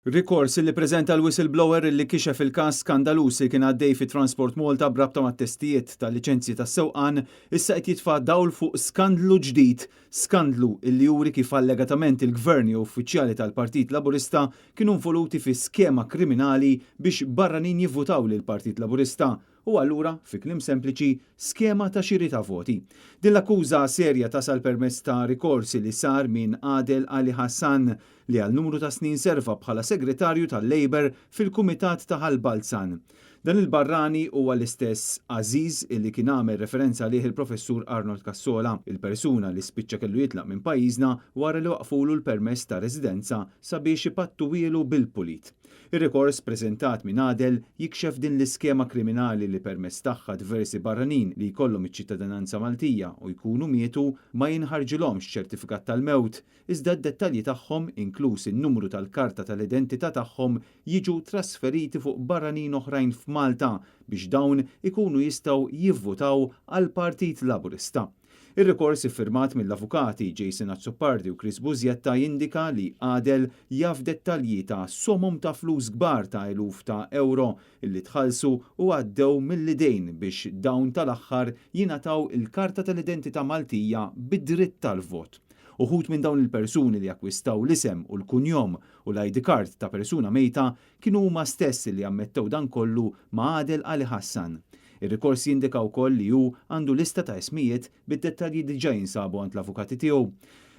Rikors li preżenta l-whistleblower li kixef il-każ skandalus li kien għaddej fi Transport Malta brabta mat-testijiet tal-liċenzji tas-sewqan issa qed jitfa' dawl fuq skandlu ġdid, skandlu li juri kif allegatament il-gvern jew uffiċjali tal-Partit Laburista kienu involuti fi skema kriminali biex barranin jivvutaw lil Partit Laburista. U allura, fi kliem sempliċi, skema ta' xiri ta' voti. Din l-akkuża serja tasal permezz ta' rikorsi li sar minn Adel Ali Hassan li għal numru ta' snin serva bħala segretarju tal-Labor fil-Kumitat ta' Ħalbalzan. Dan il-barrani huwa l-istess Aziz illi kien għamel referenza lih il-professur Arnold Cassola, il-persuna li spiċċa kellu jitlaq minn pajjiżna wara li waqfulu l-permess ta' residenza sabiex ipattuwielu bil-pulit. Ir-rikors preżentat minn Adel jikxef din l-iskema kriminali li permezz tagħha diversi barranin li jkollhom iċ-ċittadinanza Maltija u jkunu mietu ma jinħarġilhomx ċertifikat tal-mewt, iżda d-dettalji tagħhom inkluż in-numru tal-karta tal-identità tagħhom jiġu trasferiti fuq barranin oħrajn f'Malta biex dawn ikunu jistgħu jivvutaw għal Partit Laburista. Ir-rikors iffirmat mill-avukati Jason Azzopardi u Chris Bużjetta jindika li Adel jaf dettalji ta' somom ta' flus kbar ta' eluf ta' euro illi tħallsu u għaddew mill-idejn biex dawn tal-aħħar jingħataw il-karta tal-identità Maltija bid-dritt tal-vot. Uħud minn dawn il-persuni li akkwistaw l-isem u l-kunjom u l-ID card ta' persuna mejta kienu huma stess li ammettew dan kollu ma' Adel Ali Hassan. Ir-rikors jindika wkoll li hu għandu lista ta' ismijiet bid-dettalji diġà jinsabu għand l-avukati tiegħu.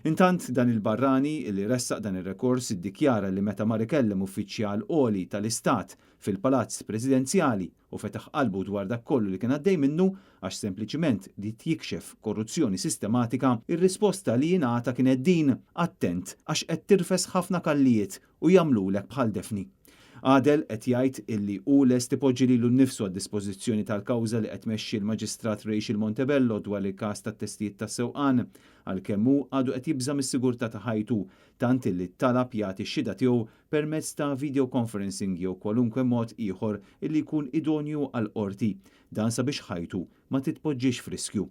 Intant dan il-barrani li ressaq dan ir-rikors iddikjara li meta mar ikellem uffiċjal għoli tal-Istat fil-Palazz Presidenzjali u fetaħ qalbu dwar dak kollu li kien għaddej minnu għax sempliċiment li jikxef korruzzjoni sistematika, ir-risposta li jingħata kienet din attent għax qed tirfes ħafna kallijiet u jagħmlulek bħal defni. Adel qed jgħid illi hu lest ipoġġi lilu nnifsu għad-dispożizzjoni tal-kawża li qed tmexxi l-Maġistrat Rachel Montebello dwar il-każ tat-testijiet tas-sewqan għalkemm hu għadu qed jibża mis-sigurtà ta' ħajtu tant illi talab jagħti x-xhieda tiegħu permezz ta' video conferencing jew kwalunkwe mod ieħor illi jkun idonju għal qorti dan sabiex ħajtu ma titpoġġix f'riskju.